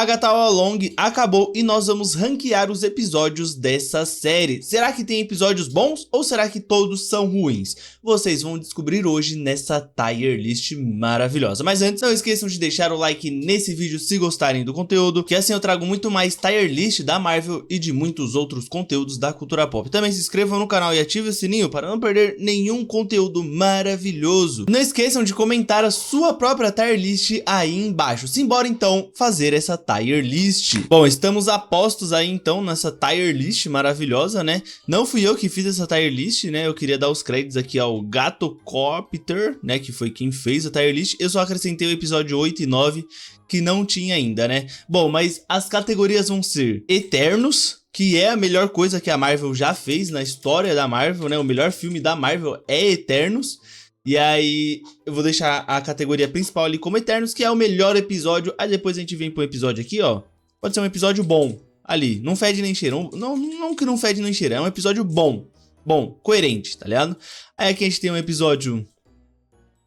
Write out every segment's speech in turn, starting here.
Agatha All Along acabou e nós vamos ranquear os episódios dessa série. Será que tem episódios bons ou será que todos são ruins? Vocês vão descobrir hoje nessa tier list maravilhosa. Mas antes, não esqueçam de deixar o like nesse vídeo se gostarem do conteúdo, que assim eu trago muito mais tier list da Marvel e de muitos outros conteúdos da cultura pop. Também se inscrevam no canal e ativem o sininho para não perder nenhum conteúdo maravilhoso. Não esqueçam de comentar a sua própria tier list aí embaixo. Simbora então fazer essa tier list. Bom, estamos a postos aí então nessa tier list maravilhosa, né? Não fui eu que fiz essa tier list, né? Eu queria dar os créditos aqui ao Gatocopter, né? Que foi quem fez a tier list. Eu só acrescentei o episódio 8 e 9 que não tinha ainda, né? Bom, mas as categorias vão ser Eternos, que é a melhor coisa que a Marvel já fez na história da Marvel, né? O melhor filme da Marvel é Eternos. E aí, eu vou deixar a categoria principal ali como Eternos, que é o melhor episódio. Aí depois a gente vem pro episódio aqui, ó. Pode ser um episódio bom, ali, não fede nem cheira. Não que não fede nem cheira, é um episódio bom. Bom, coerente, tá ligado? Aí aqui a gente tem um episódio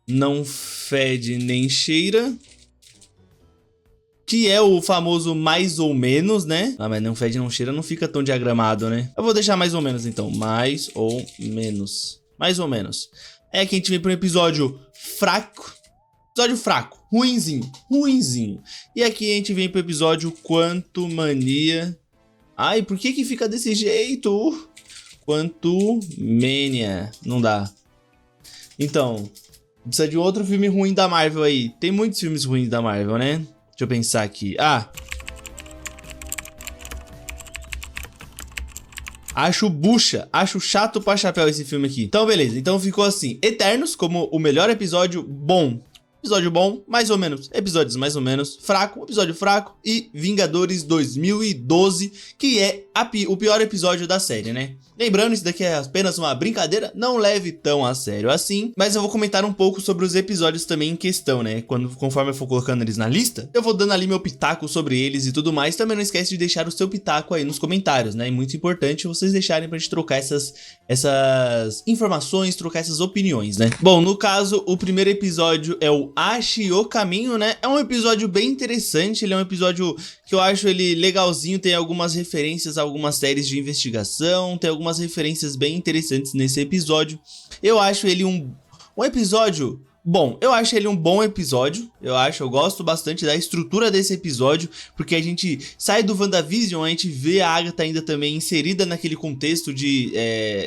não fede nem cheira, que é o famoso mais ou menos, né? Ah, mas não fede não cheira não fica tão diagramado, né? Eu vou deixar mais ou menos então, mais ou menos. Mais ou menos. É que a gente vem para um episódio fraco. Episódio fraco. Ruinzinho. Ruinzinho. E aqui a gente vem para o episódio Quantumania. Ai, por que fica desse jeito? Quantumania. Não dá. Então, precisa de outro filme ruim da Marvel aí. Tem muitos filmes ruins da Marvel, né? Deixa eu pensar aqui. Ah. Acho bucha, acho chato pra chapéu esse filme aqui. Então beleza, então ficou assim, Eternos como o melhor episódio bom. Episódio bom, mais ou menos, episódios mais ou menos, fraco, episódio fraco. E Vingadores 2012, que é o pior episódio da série, né? Lembrando, isso daqui é apenas uma brincadeira, não leve tão a sério assim. Mas eu vou comentar um pouco sobre os episódios também em questão, né? Conforme eu for colocando eles na lista, eu vou dando ali meu pitaco sobre eles e tudo mais. Também não esquece de deixar o seu pitaco aí nos comentários, né? É muito importante vocês deixarem pra gente trocar essas informações, trocar essas opiniões, né? Bom, no caso, o primeiro episódio é o Ache o Caminho, né? É um episódio bem interessante, ele é um episódio que eu acho ele legalzinho, tem algumas referências a algumas séries de investigação, tem algumas referências bem interessantes nesse episódio. Eu acho ele um episódio bom, eu acho ele um bom episódio, eu gosto bastante da estrutura desse episódio, porque a gente sai do WandaVision, a gente vê a Agatha ainda também inserida naquele contexto de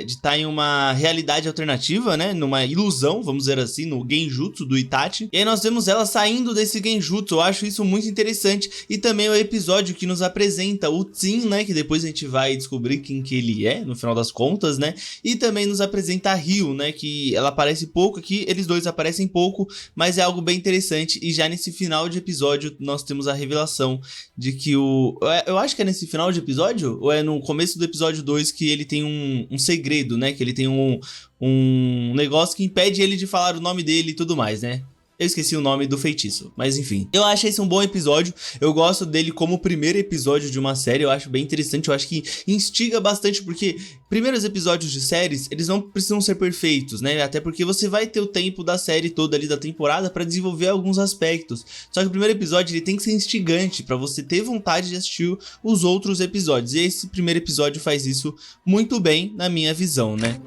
estar em uma realidade alternativa, né, numa ilusão, vamos dizer assim, no genjutsu do Itachi, e aí nós vemos ela saindo desse genjutsu, eu acho isso muito interessante, e também o episódio que nos apresenta o Tim, né, que depois a gente vai descobrir quem que ele é, no final das contas, né, e também nos apresenta a Ryo, né, que ela aparece pouco aqui, eles dois aparecem pouco, mas é algo bem interessante. E já nesse final de episódio nós temos a revelação de que eu acho que é nesse final de episódio ou é no começo do episódio 2 que ele tem um segredo, né, que ele tem um negócio que impede ele de falar o nome dele e tudo mais, né. Eu esqueci o nome do feitiço, mas enfim. Eu acho esse um bom episódio, eu gosto dele como o primeiro episódio de uma série, eu acho bem interessante, eu acho que instiga bastante, porque primeiros episódios de séries, eles não precisam ser perfeitos, né? Até porque você vai ter o tempo da série toda ali, da temporada, pra desenvolver alguns aspectos. Só que o primeiro episódio, ele tem que ser instigante, pra você ter vontade de assistir os outros episódios. E esse primeiro episódio faz isso muito bem, na minha visão, né?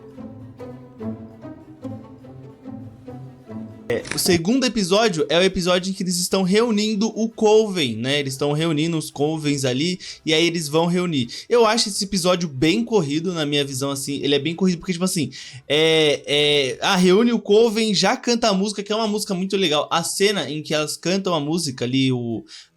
O segundo episódio é o episódio em que eles estão reunindo o Coven, né? Eles estão reunindo os Covens ali e aí eles vão reunir. Eu acho esse episódio bem corrido, na minha visão, assim. Ele é bem corrido porque, tipo assim, reúne o Coven, já canta a música, que é uma música muito legal. A cena em que elas cantam a música ali,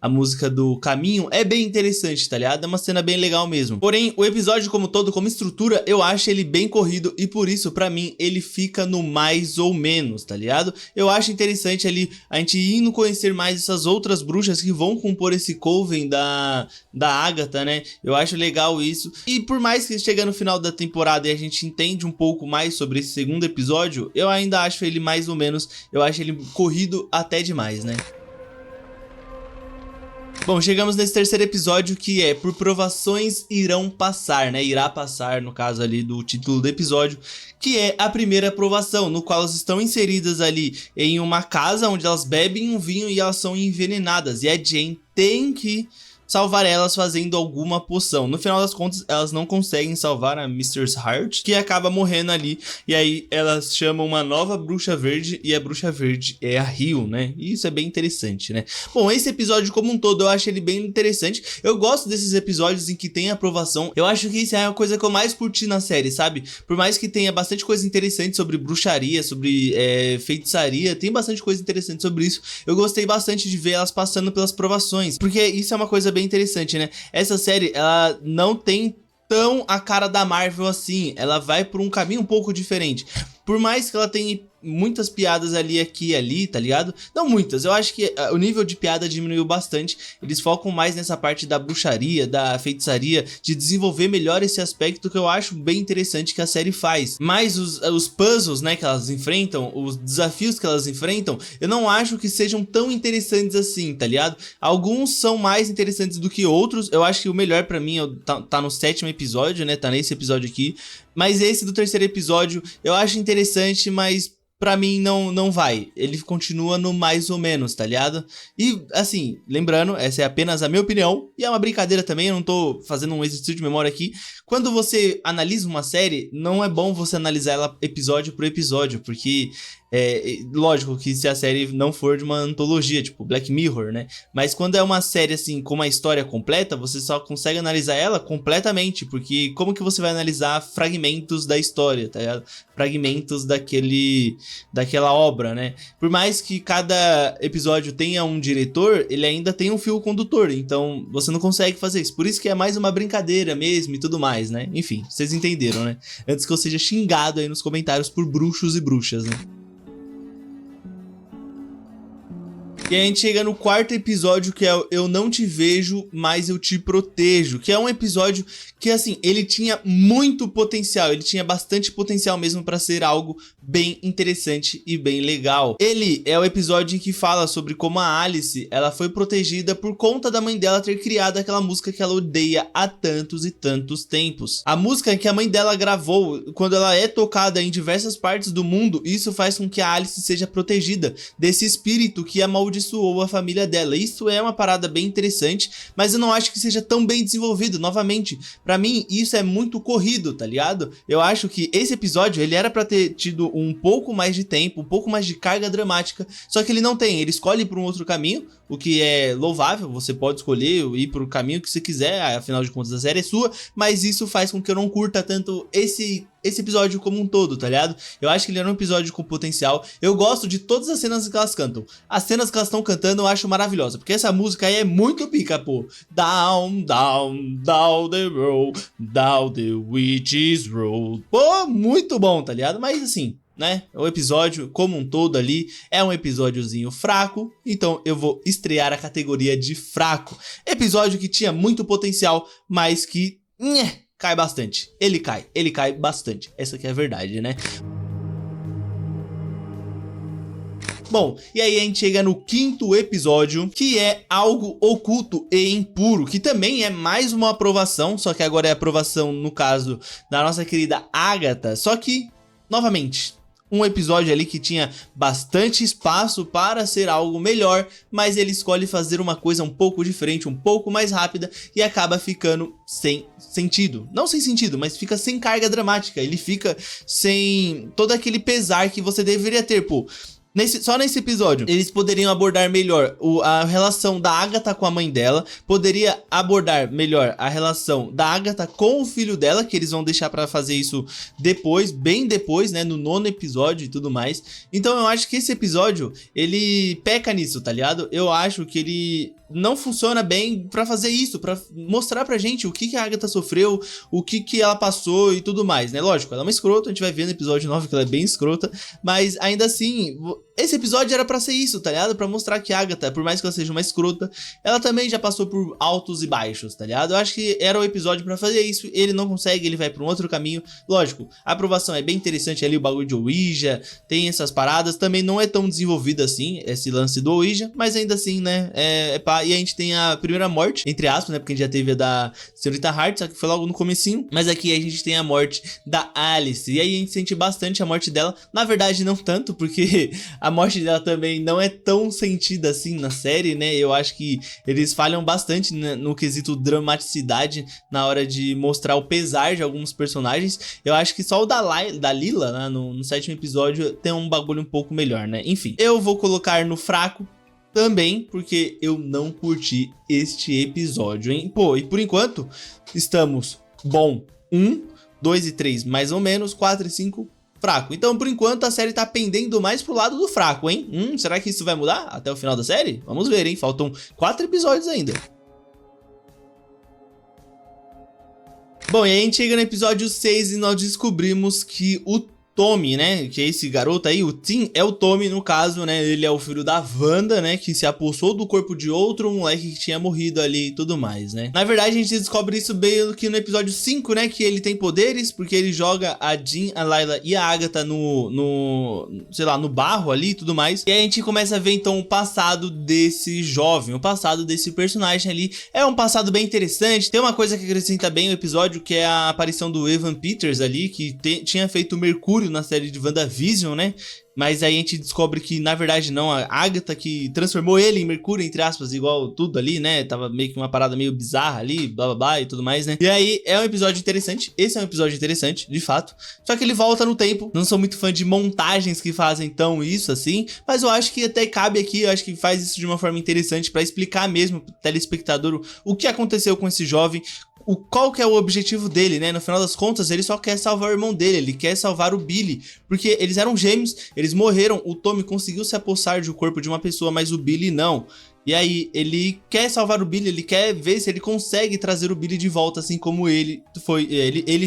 a música do Caminho, é bem interessante, tá ligado? É uma cena bem legal mesmo. Porém, o episódio como todo, como estrutura, eu acho ele bem corrido e por isso, pra mim, ele fica no mais ou menos, tá ligado? Eu acho interessante ali a gente indo conhecer mais essas outras bruxas que vão compor esse coven da Agatha, né? Eu acho legal isso. E por mais que chega no final da temporada e a gente entende um pouco mais sobre esse segundo episódio, eu ainda acho ele mais ou menos, eu acho ele corrido até demais, né? Bom, chegamos nesse terceiro episódio que é Por Provações Irão Passar, né? Irá passar, no caso ali do título do episódio, que é a primeira provação, no qual elas estão inseridas ali em uma casa onde elas bebem um vinho e elas são envenenadas. E a Jane tem que salvar elas fazendo alguma poção. No final das contas, elas não conseguem salvar a Mistress Heart, que acaba morrendo ali. E aí elas chamam uma nova bruxa verde, e a bruxa verde é a Rio, né? E isso é bem interessante, né? Bom, esse episódio como um todo, eu acho ele bem interessante. Eu gosto desses episódios em que tem aprovação. Eu acho que isso é a coisa que eu mais curti na série, sabe? Por mais que tenha bastante coisa interessante sobre bruxaria, sobre feitiçaria, tem bastante coisa interessante sobre isso. Eu gostei bastante de ver elas passando pelas provações, porque isso é uma coisa bem interessante, né? Essa série, ela não tem tão a cara da Marvel assim, ela vai por um caminho um pouco diferente. Por mais que ela tenha muitas piadas ali, aqui e ali, tá ligado? Não muitas, eu acho que o nível de piada diminuiu bastante. Eles focam mais nessa parte da bruxaria, da feitiçaria, de desenvolver melhor esse aspecto que eu acho bem interessante que a série faz. Mas os puzzles, né, que elas enfrentam, os desafios que elas enfrentam, eu não acho que sejam tão interessantes assim, tá ligado? Alguns são mais interessantes do que outros. Eu acho que o melhor pra mim tá no 7º episódio, né, tá nesse episódio aqui. Mas esse do 3º episódio eu acho interessante, mas pra mim não vai. Ele continua no mais ou menos, tá ligado? E assim, lembrando, essa é apenas a minha opinião, e é uma brincadeira também, eu não tô fazendo um exercício de memória aqui. Quando você analisa uma série, não é bom você analisar ela episódio por episódio, porque lógico que se a série não for de uma antologia, tipo Black Mirror, né? Mas quando é uma série assim, com uma história completa, você só consegue analisar ela completamente, porque como que você vai analisar fragmentos da história, tá ligado? Fragmentos daquela obra, né? Por mais que cada episódio tenha um diretor, ele ainda tem um fio condutor, então você não consegue fazer isso. Por isso que é mais uma brincadeira mesmo e tudo mais, né? Enfim, vocês entenderam, né? Antes que eu seja xingado aí nos comentários por bruxos e bruxas, né? E aí a gente chega no 4º episódio, que é Eu Não Te Vejo, Mas Eu Te Protejo, que é um episódio que, assim, ele tinha muito potencial, ele tinha bastante potencial mesmo pra ser algo bem interessante e bem legal. Ele é o episódio em que fala sobre como a Alice, ela foi protegida por conta da mãe dela ter criado aquela música que ela odeia há tantos e tantos tempos. A música que a mãe dela gravou, quando ela é tocada em diversas partes do mundo, isso faz com que a Alice seja protegida desse espírito que amaldiçoou a família dela. Isso é uma parada bem interessante, mas eu não acho que seja tão bem desenvolvido. Novamente, pra mim isso é muito corrido, tá ligado? Eu acho que esse episódio, ele era pra ter tido um pouco mais de tempo, um pouco mais de carga dramática, só que ele não tem. Ele escolhe por um outro caminho, o que é louvável. Você pode escolher ir pro caminho que você quiser, afinal de contas a série é sua, mas isso faz com que eu não curta tanto esse episódio como um todo, tá ligado? Eu acho que ele era um episódio com potencial. Eu gosto de todas as cenas que elas cantam. As cenas que elas estão cantando eu acho maravilhosa, porque essa música aí é muito pica, pô. Down, down, down the road, down the witch's road. Pô, muito bom, tá ligado? Mas assim, né, o episódio como um todo ali é um episódiozinho fraco, então eu vou estrear a categoria de fraco. Episódio que tinha muito potencial, mas que cai bastante. Ele cai bastante. Essa aqui é a verdade, né? Bom, e aí a gente chega no 5º episódio, que é Algo Oculto e Impuro, que também é mais uma aprovação, só que agora é aprovação, no caso, da nossa querida Agatha, só que, novamente, um episódio ali que tinha bastante espaço para ser algo melhor, mas ele escolhe fazer uma coisa um pouco diferente, um pouco mais rápida, e acaba ficando sem sentido. Não sem sentido, mas fica sem carga dramática. Ele fica sem todo aquele pesar que você deveria ter, pô. Só nesse episódio, eles poderiam abordar melhor a relação da Agatha com a mãe dela, poderia abordar melhor a relação da Agatha com o filho dela, que eles vão deixar pra fazer isso depois, bem depois, né, no 9º episódio e tudo mais. Então eu acho que esse episódio, ele peca nisso, tá ligado? Eu acho que ele não funciona bem pra fazer isso, pra mostrar pra gente o que a Agatha sofreu, o que ela passou e tudo mais, né? Lógico, ela é uma escrota, a gente vai ver no episódio 9 que ela é bem escrota, mas ainda assim, esse episódio era pra ser isso, tá ligado? Pra mostrar que a Agatha, por mais que ela seja uma escrota, ela também já passou por altos e baixos, tá ligado? Eu acho que era o episódio pra fazer isso, ele não consegue, ele vai pra um outro caminho. Lógico, a aprovação é bem interessante ali, o bagulho de Ouija, tem essas paradas, também não é tão desenvolvido assim, esse lance do Ouija, mas ainda assim, né, e a gente tem a primeira morte, entre aspas, né, porque a gente já teve a da Senhorita Heart, só que foi logo no comecinho, mas aqui a gente tem a morte da Alice, e aí a gente sente bastante a morte dela, na verdade não tanto, porque A morte dela também não é tão sentida assim na série, né? Eu acho que eles falham bastante no quesito dramaticidade na hora de mostrar o pesar de alguns personagens. Eu acho que só o da Lila, né, no sétimo episódio, tem um bagulho um pouco melhor, né? Enfim, eu vou colocar no fraco também, porque eu não curti este episódio, hein? Pô, e por enquanto, estamos bom 1, 2 e 3 mais ou menos, 4 e 5 fraco. Então, por enquanto, a série tá pendendo mais pro lado do fraco, hein? Será que isso vai mudar até o final da série? Vamos ver, hein? Faltam 4 episódios ainda. Bom, e aí a gente chega no episódio 6 e nós descobrimos que o Tommy, né, que é esse garoto aí, o Tim, é o Tommy no caso, né, ele é o filho da Wanda, né, que se apossou do corpo de outro moleque que tinha morrido ali e tudo mais, né. Na verdade, a gente descobre isso bem que no episódio 5, né, que ele tem poderes, porque ele joga a Jean, a Layla e a Agatha sei lá, no barro ali e tudo mais. E aí a gente começa a ver, então, o passado desse jovem, o passado desse personagem ali. É um passado bem interessante, tem uma coisa que acrescenta bem o episódio, que é a aparição do Evan Peters ali, que tinha feito o Mercúrio na série de WandaVision, né? Mas aí a gente descobre que, na verdade, não, a Agatha que transformou ele em Mercúrio, entre aspas, igual tudo ali, né? Tava meio que uma parada meio bizarra ali, blá blá blá e tudo mais, né? E aí é um episódio interessante, esse é um episódio interessante, de fato. Só que ele volta no tempo, não sou muito fã de montagens que fazem tão isso assim, mas eu acho que até cabe aqui, eu acho que faz isso de uma forma interessante pra explicar mesmo pro telespectador o que aconteceu com esse jovem, qual que é o objetivo dele, né? No final das contas, ele só quer salvar o irmão dele, ele quer salvar o Billy, porque eles eram gêmeos, eles morreram, o Tommy conseguiu se apossar de um corpo de uma pessoa, mas o Billy não. E aí, ele quer salvar o Billy, ele quer ver se ele consegue trazer o Billy de volta, assim como ele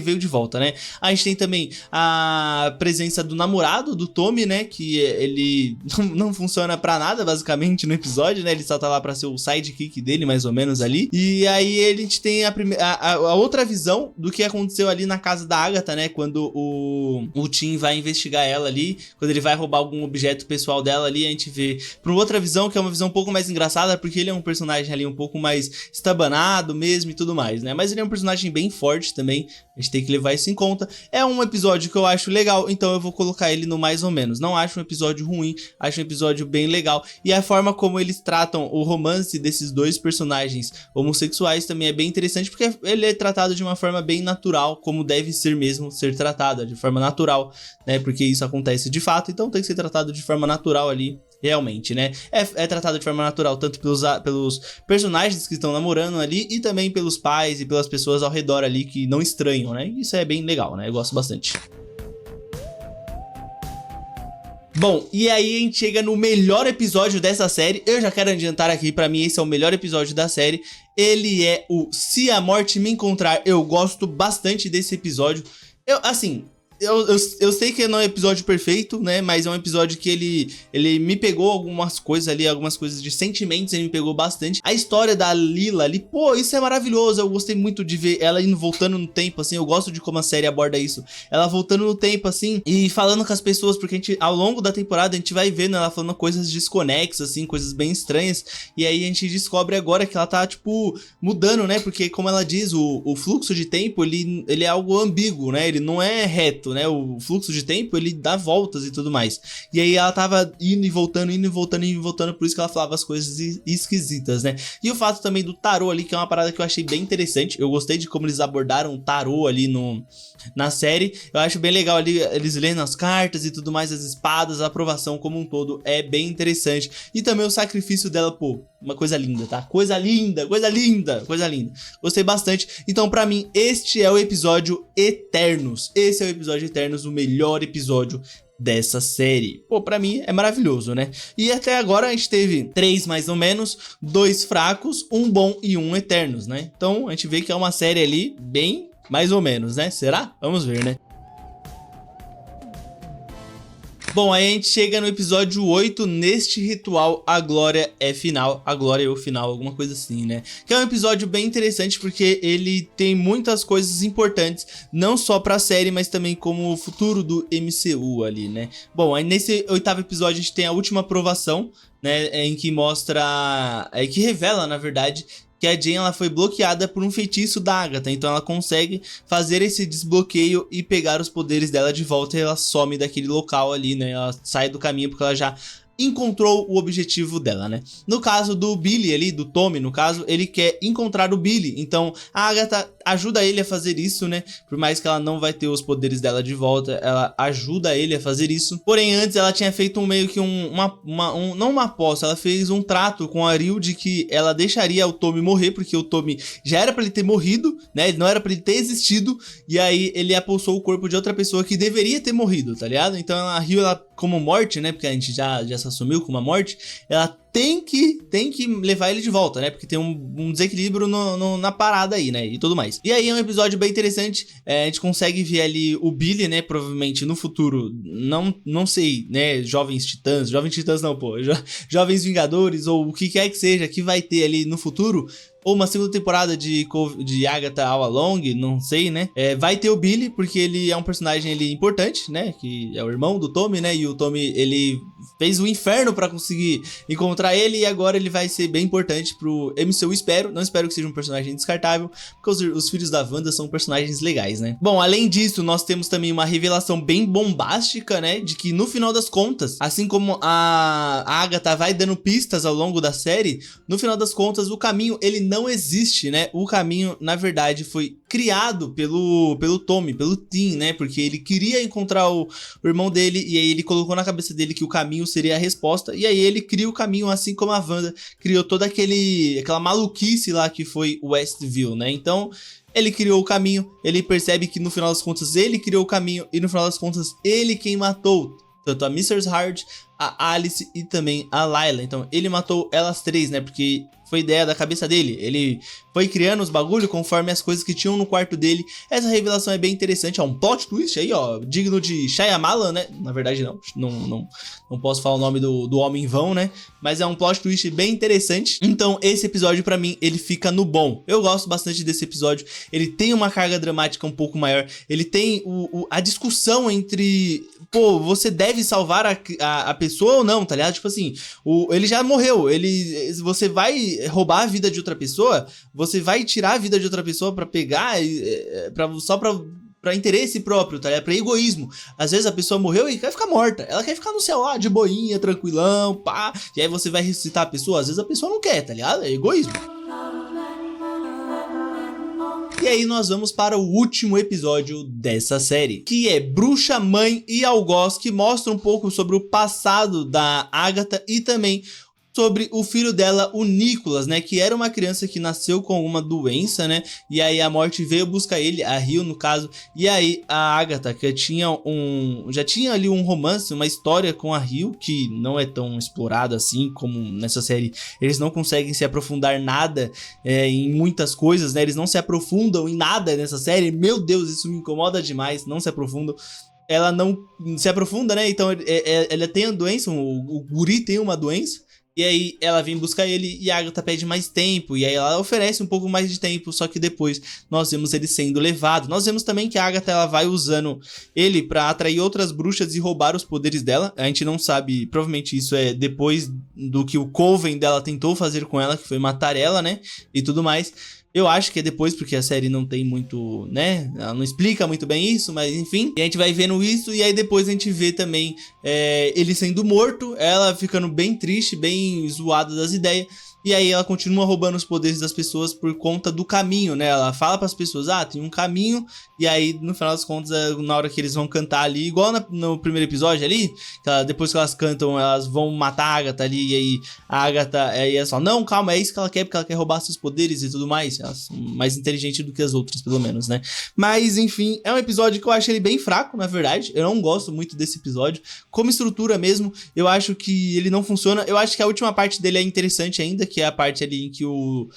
veio de volta, né? A gente tem também a presença do namorado do Tommy, né? Que ele não funciona pra nada, basicamente, no episódio, né? Ele só tá lá pra ser o sidekick dele, mais ou menos, ali. E aí, a gente tem a outra visão do que aconteceu ali na casa da Agatha, né? Quando o Tim vai investigar ela ali, quando ele vai roubar algum objeto pessoal dela ali, a gente vê por outra visão, que é uma visão um pouco mais engraçada, porque ele é um personagem ali um pouco mais estabanado mesmo e tudo mais, né? Mas ele é um personagem bem forte também, a gente tem que levar isso em conta. É um episódio que eu acho legal, então eu vou colocar ele no mais ou menos. Não acho um episódio ruim, acho um episódio bem legal. E a forma como eles tratam o romance desses dois personagens homossexuais também é bem interessante, porque ele é tratado de uma forma bem natural, como deve ser mesmo ser tratada, de forma natural, né? Porque isso acontece de fato, então tem que ser tratado de forma natural ali. Realmente, né? É tratado de forma natural, tanto pelos personagens que estão namorando ali, e também pelos pais e pelas pessoas ao redor ali que não estranham, né? Isso é bem legal, né? Eu gosto bastante. Bom, e aí a gente chega no melhor episódio dessa série. Eu já quero adiantar aqui, pra mim esse é o melhor episódio da série. Ele é o Se a Morte Me Encontrar. Eu gosto bastante desse episódio. Eu sei que não é um episódio perfeito, né? Mas é um episódio que ele me pegou algumas coisas ali, algumas coisas de sentimentos, ele me pegou bastante. A história da Lila ali, pô, isso é maravilhoso. Eu gostei muito de ver ela indo, voltando no tempo, assim. Eu gosto de como a série aborda isso. Ela voltando no tempo, assim, e falando com as pessoas, porque a gente, ao longo da temporada, a gente vai vendo ela falando coisas desconexas, assim, coisas bem estranhas. E aí a gente descobre agora que ela tá, tipo, mudando, né? Porque, como ela diz, o fluxo de tempo, ele é algo ambíguo, né? Ele não é reto, né? O fluxo de tempo, ele dá voltas e tudo mais. E aí ela tava indo e voltando, indo e voltando, indo e voltando, por isso que ela falava as coisas esquisitas, né? E o fato também do tarô ali, que é uma parada que eu achei bem interessante. Eu gostei de como eles abordaram o tarô ali na série. Eu acho bem legal ali, eles lendo as cartas e tudo mais, as espadas, a aprovação como um todo é bem interessante. E também o sacrifício dela, pô, uma coisa linda, tá? Coisa linda, coisa linda, coisa linda. Gostei bastante. Então, pra mim, este é o episódio Eternos. Esse é o episódio Eternos, o melhor episódio dessa série. Pô, pra mim é maravilhoso, né? E até agora a gente teve 3 mais ou menos, 2 fracos, 1 bom e 1 Eternos, né? Então a gente vê que é uma série ali bem mais ou menos, né? Será? Vamos ver, né? Bom, aí a gente chega no episódio 8, neste ritual a glória é final, a glória é o final, alguma coisa assim, né? Que é um episódio bem interessante porque ele tem muitas coisas importantes, não só pra série, mas também como o futuro do MCU ali, né? Bom, aí nesse 8º episódio a gente tem a última aprovação, né, em que mostra, que revela, na verdade, que a Jane ela foi bloqueada por um feitiço da Agatha, então ela consegue fazer esse desbloqueio e pegar os poderes dela de volta e ela some daquele local ali, né? Ela sai do caminho porque ela já encontrou o objetivo dela, né? No caso do Billy ali, do Tommy, no caso, ele quer encontrar o Billy, então a Agatha ajuda ele a fazer isso, né? Por mais que ela não vai ter os poderes dela de volta, ela ajuda ele a fazer isso. Porém, antes ela tinha feito meio que não uma aposta, ela fez um trato com a Ryu de que ela deixaria o Tommy morrer, porque o Tommy já era pra ele ter morrido, né? Ele não era pra ele ter existido, e aí ele apossou o corpo de outra pessoa que deveria ter morrido, tá ligado? Então a Ryu, ela, como morte, né? Porque a gente já se assumiu como uma morte, ela tem que levar ele de volta, né? Porque tem um desequilíbrio na parada aí, né? E tudo mais. E aí é um episódio bem interessante. A gente consegue ver ali o Billy, né? Provavelmente no futuro, não sei, né? Jovens Titãs não, pô. Jovens Vingadores ou o que quer que seja que vai ter ali no futuro. Ou uma segunda temporada de Agatha All Along, não sei, né? Vai ter o Billy, porque ele é um personagem importante, né? Que é o irmão do Tommy, né? E o Tommy, ele fez o inferno pra conseguir encontrar ele. E agora ele vai ser bem importante pro MCU, espero. Não espero que seja um personagem descartável, porque os filhos da Wanda são personagens legais, né? Bom, além disso, nós temos também uma revelação bem bombástica, né? De que no final das contas, assim como a Agatha vai dando pistas ao longo da série, no final das contas, o caminho, ele não existe, né? O caminho, na verdade, foi criado pelo Tommy, pelo Tim, né? Porque ele queria encontrar o irmão dele e aí ele colocou na cabeça dele que o caminho seria a resposta. E aí ele cria o caminho, assim como a Wanda criou toda aquela maluquice lá que foi Westview, né? Então ele criou o caminho, ele percebe que no final das contas ele criou o caminho e no final das contas ele quem matou tanto a Mrs. Hard, a Alice e também a Layla. Então ele matou elas três, né? Porque foi ideia da cabeça dele. Ele foi criando os bagulho conforme as coisas que tinham no quarto dele. Essa revelação é bem interessante. É um plot twist aí, ó. Digno de Shyamalan, né? Na verdade, não posso falar o nome do homem em vão, né? Mas é um plot twist bem interessante. Então, esse episódio, pra mim, ele fica no bom. Eu gosto bastante desse episódio. Ele tem uma carga dramática um pouco maior. Ele tem a discussão entre... Pô, você deve salvar a pessoa ou não, tá ligado? Tipo assim, ele já morreu. Você vai roubar a vida de outra pessoa, você vai tirar a vida de outra pessoa pra pegar, só pra interesse próprio, tá ligado? Pra egoísmo. Às vezes a pessoa morreu e quer ficar morta. Ela quer ficar no céu lá, de boinha, tranquilão, pá. E aí você vai ressuscitar a pessoa. Às vezes a pessoa não quer, tá ligado? É egoísmo. E aí nós vamos para o último episódio dessa série, que é Bruxa, Mãe e Algoz, que mostra um pouco sobre o passado da Agatha e também sobre o filho dela, o Nicholas, né, que era uma criança que nasceu com uma doença, né, e aí a morte veio buscar ele, a Ryu no caso, e aí a Agatha, que já tinha ali um romance, uma história com a Ryu, que não é tão explorado assim como nessa série, eles não conseguem se aprofundar nada em muitas coisas, né, eles não se aprofundam em nada nessa série, meu Deus, isso me incomoda demais, não se aprofundam. Ela não se aprofunda, né, então ela tem a doença, o guri tem uma doença. E aí ela vem buscar ele e a Agatha pede mais tempo. E aí ela oferece um pouco mais de tempo. Só que depois nós vemos ele sendo levado. Nós vemos também que a Agatha ela vai usando ele pra atrair outras bruxas e roubar os poderes dela. A gente não sabe, provavelmente isso é depois do que o Coven dela tentou fazer com ela, que foi matar ela, né? E tudo mais. Eu acho que é depois, porque a série não tem muito, né? Ela não explica muito bem isso, mas enfim. E a gente vai vendo isso e aí depois a gente vê também ele sendo morto, ela ficando bem triste, bem zoada das ideias. E aí ela continua roubando os poderes das pessoas por conta do caminho, né? Ela fala pras pessoas, tem um caminho. E aí, no final das contas, na hora que eles vão cantar ali, igual no primeiro episódio ali, depois que elas cantam, elas vão matar a Agatha ali. E aí a Agatha, ela fala, não, calma, é isso que ela quer, porque ela quer roubar seus poderes e tudo mais. Ela é mais inteligente do que as outras, pelo menos, né? Mas, enfim, é um episódio que eu acho ele bem fraco, na verdade. Eu não gosto muito desse episódio. Como estrutura mesmo, eu acho que ele não funciona. Eu acho que a última parte dele é interessante ainda, que é a parte ali em que o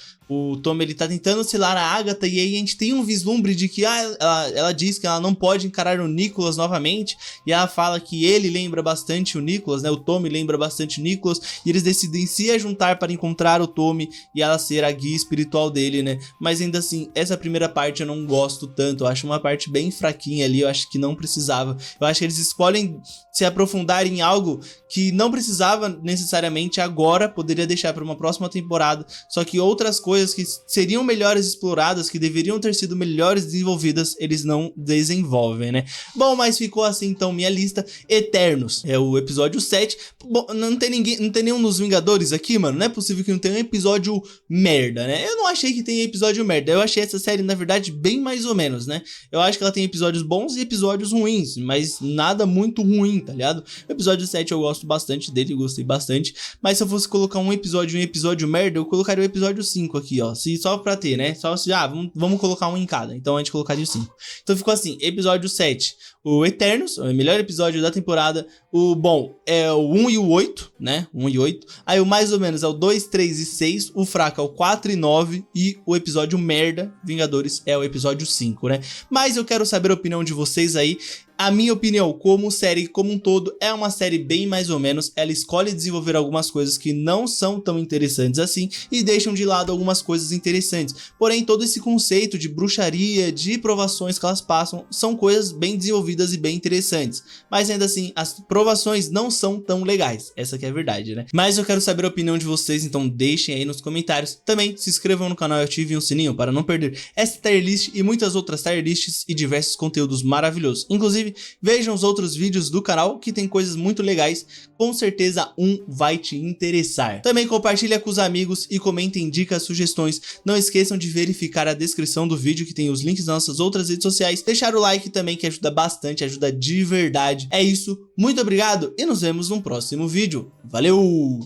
Tommy ele tá tentando selar a Agatha, e aí a gente tem um vislumbre de que ela diz que ela não pode encarar o Nicholas novamente, e ela fala que ele lembra bastante o Nicholas, né, o Tommy lembra bastante o Nicholas, e eles decidem se juntar para encontrar o Tommy e ela ser a guia espiritual dele, né, mas ainda assim, essa primeira parte eu não gosto tanto, eu acho uma parte bem fraquinha ali, eu acho que não precisava, eu acho que eles escolhem se aprofundar em algo que não precisava necessariamente agora, poderia deixar para uma próxima temporada, só que outras coisas coisas que seriam melhores exploradas, que deveriam ter sido melhores desenvolvidas, eles não desenvolvem, né? Bom, mas ficou assim então minha lista. Eternos é o episódio 7. Bom, não tem nenhum dos Vingadores aqui, mano. Não é possível que não tenha um episódio merda, né? Eu não achei que tenha episódio merda. Eu achei essa série, na verdade, bem mais ou menos, né? Eu acho que ela tem episódios bons e episódios ruins, mas nada muito ruim, tá ligado? O episódio 7 eu gosto bastante dele, gostei bastante. Mas se eu fosse colocar um episódio merda, eu colocaria o episódio 5 aqui, ó. Só pra ter, né? Só se, vamos colocar um em cada. Então a gente colocaria o 5. Então ficou assim, episódio 7, o Eternos, o melhor episódio da temporada. O bom é o 1 e o 8, né? 1 e 8. Aí o mais ou menos é o 2, 3 e 6. O fraco é o 4 e 9. E o episódio merda, Vingadores, é o episódio 5, né? Mas eu quero saber a opinião de vocês aí. A minha opinião, como série como um todo, é uma série bem mais ou menos. Ela escolhe desenvolver algumas coisas que não são tão interessantes assim e deixam de lado algumas coisas interessantes. Porém, todo esse conceito de bruxaria, de provações que elas passam, são coisas bem desenvolvidas e bem interessantes. Mas ainda assim, as provações não são tão legais. Essa que é a verdade, né? Mas eu quero saber a opinião de vocês, então deixem aí nos comentários. Também se inscrevam no canal e ativem o sininho para não perder essa tier list e muitas outras tier lists e diversos conteúdos maravilhosos. Inclusive, vejam os outros vídeos do canal que tem coisas muito legais, com certeza um vai te interessar. Também compartilha com os amigos e comentem dicas, sugestões. Não esqueçam de verificar a descrição do vídeo que tem os links das nossas outras redes sociais. Deixar o like também que ajuda bastante, ajuda de verdade. É isso, muito obrigado e nos vemos no próximo vídeo. Valeu!